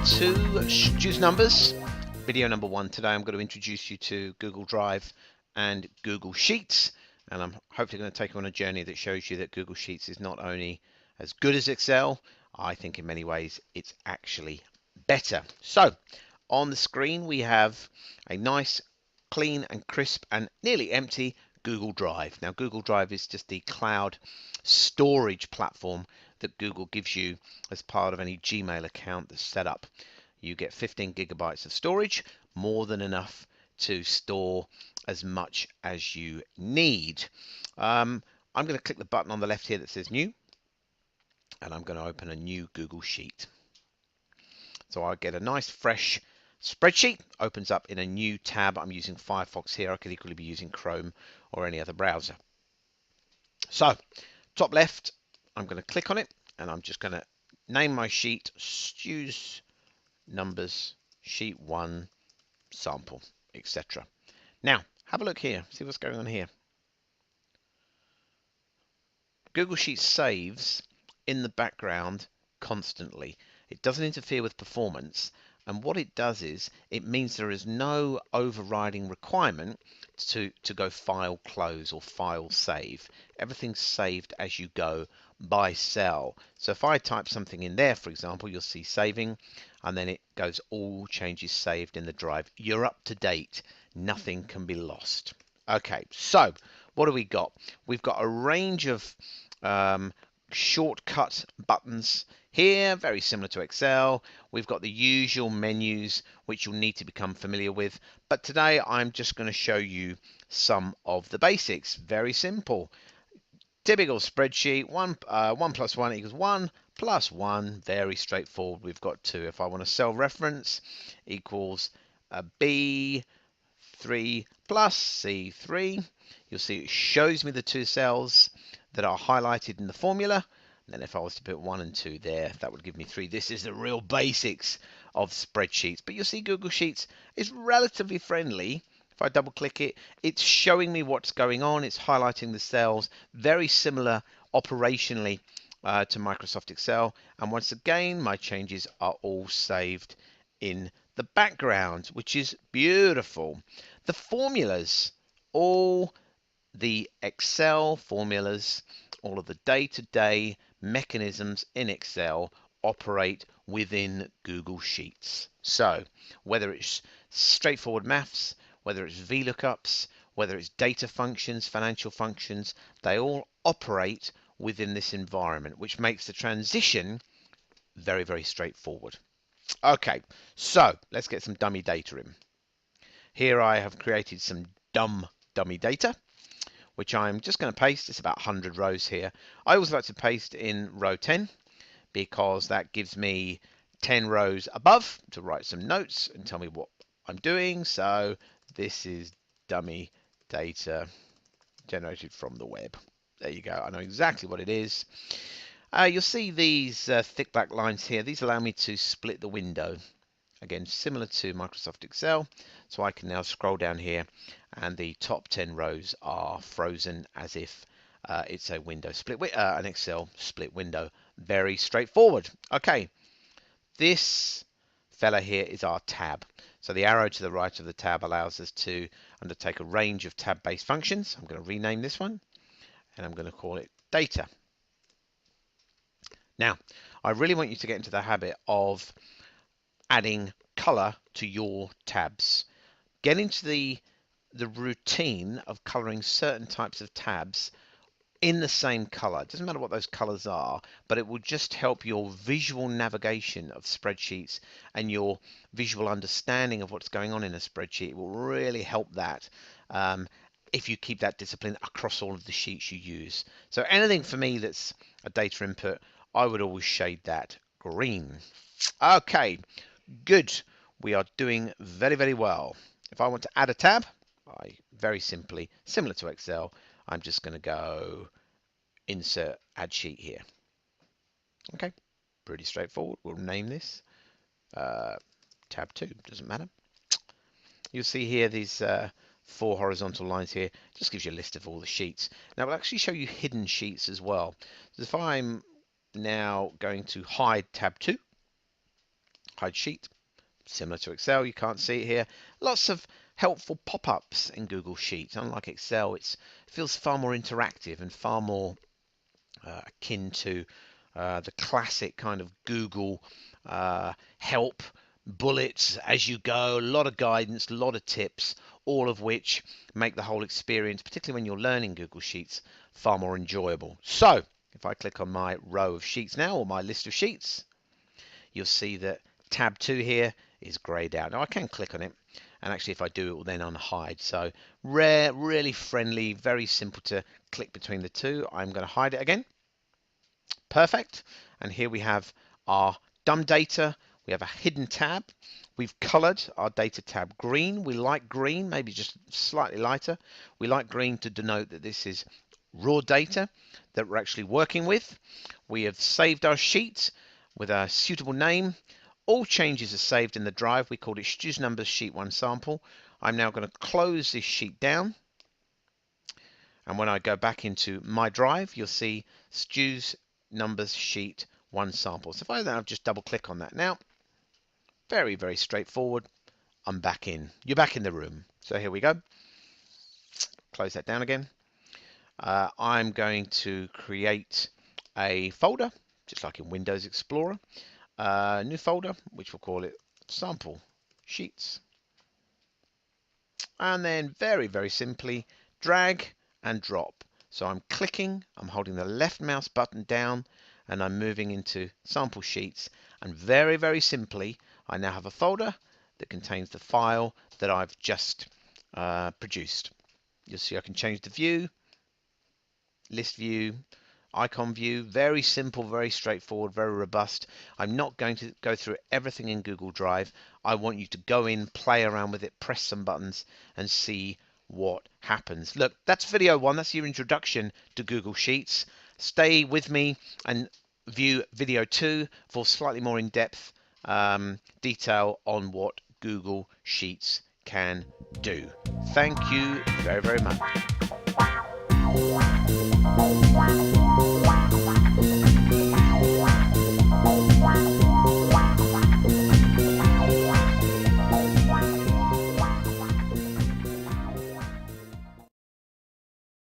to Stus Numbers, video number 1. Today I'm going to introduce you to Google Drive and Google Sheets, and I'm hopefully going to take you on a journey that shows you that Google Sheets is not only as good as Excel, I think in many ways it's actually better. So on the screen we have a nice, clean and crisp and nearly empty Google Drive. Now Google Drive is just the cloud storage platform that Google gives you as part of any Gmail account that's set up. You get 15 gigabytes of storage, more than enough to store as much as you need. I'm going to click the button on the left here that says new, and I'm going to open a new Google Sheet. So I get a nice fresh spreadsheet, opens up in a new tab. I'm using Firefox here. I could equally be using Chrome or any other browser. So top left, I'm going to click on it, and I'm just going to name my sheet Stus Numbers Sheet 1 Sample, etc. Now have a look here, see what's going on here. Google Sheets saves in the background constantly. It doesn't interfere with performance, and what it does is it means there is no overriding requirement to go file close or file save. Everything's saved as you go by cell. So if I type something in there, for example, you'll see saving, and then it goes all changes saved in the drive. You're up to date. Nothing can be lost. Okay, so what do we got? We've got a range of shortcut buttons here, very similar to Excel. We've got the usual menus which you'll need to become familiar with, but today I'm just going to show you some of the basics. Very simple. Typical spreadsheet, 1 plus 1 equals 1 plus 1, very straightforward. We've got 2. If I want to cell reference, equals B3 plus C3. You'll see it shows me the 2 cells that are highlighted in the formula. And then if I was to put 1 and 2 there, that would give me 3. This is the real basics of spreadsheets. But you'll see Google Sheets is relatively friendly. If I double click it, it's showing me what's going on. It's highlighting the cells. Very similar operationally to Microsoft Excel. And once again, my changes are all saved in the background, which is beautiful. The formulas, all the Excel formulas, all of the day-to-day mechanisms in Excel operate within Google Sheets. So whether it's straightforward maths, whether it's VLOOKUPs, whether it's data functions, financial functions, they all operate within this environment, which makes the transition very, very straightforward. Okay, so let's get some dummy data in. Here I have created some dummy data, which I'm just going to paste. It's about 100 rows here. I always like to paste in row 10 because that gives me 10 rows above to write some notes and tell me what I'm doing. So this is dummy data generated from the web. There you go. I know exactly what it is. You'll see these thick black lines here. These allow me to split the window. Again, similar to Microsoft Excel. So I can now scroll down here and the top 10 rows are frozen as if it's a window split, an Excel split window. Very straightforward. Okay, this fella here is our tab. So the arrow to the right of the tab allows us to undertake a range of tab-based functions. I'm going to rename this one and I'm going to call it data. Now, I really want you to get into the habit of adding color to your tabs. Get into the routine of coloring certain types of tabs in the same color. It doesn't matter what those colors are, but it will just help your visual navigation of spreadsheets and your visual understanding of what's going on in a spreadsheet. It will really help that if you keep that discipline across all of the sheets you use. So anything for me that's a data input, I would always shade that green. Okay, good. We are doing very, very well. If I want to add a tab, I very simply, similar to Excel, I'm just going to go insert add sheet here. Okay, pretty straightforward. We'll name this tab 2, doesn't matter. You'll see here these 4 horizontal lines here. Just gives you a list of all the sheets. Now we'll actually show you hidden sheets as well. So if I'm now going to hide tab 2, hide sheet, similar to Excel. You can't see it here. Lots of helpful pop-ups in Google Sheets. Unlike Excel, it feels far more interactive and far more akin to the classic kind of Google help bullets as you go, a lot of guidance, a lot of tips, all of which make the whole experience, particularly when you're learning Google Sheets, far more enjoyable. So if I click on my row of sheets now, or my list of sheets, you'll see that tab 2 here is grayed out. Now I can click on it, and actually if I do, it will then unhide. So rare, really friendly, very simple to click between the two. I'm going to hide it again. Perfect. And here we have our dumb data. We have a hidden tab. We've colored our data tab green. We like green, maybe just slightly lighter. We like green to denote that this is raw data that we're actually working with. We have saved our sheet with a suitable name. All changes are saved in the drive. We called it Stus Numbers Sheet 1 Sample. I'm now going to close this sheet down. And when I go back into my drive, you'll see Stus Numbers Sheet 1 Sample. So if I then just double click on that now, very, very straightforward. I'm back in. You're back in the room. So here we go. Close that down again. I'm going to create a folder, just like in Windows Explorer. New folder, which we'll call it Sample Sheets. And then very, very simply, drag and drop. So I'm clicking, I'm holding the left mouse button down, and I'm moving into Sample Sheets. And very, very simply, I now have a folder that contains the file that I've just produced. You'll see I can change the view, list view, icon view. Very simple, very straightforward, very robust. I'm not going to go through everything in Google Drive. I want you to go in, play around with it, press some buttons and see what happens. Look, that's video 1. That's your introduction to Google Sheets. Stay with me and view video 2 for slightly more in-depth detail on what Google Sheets can do. Thank you very, very much.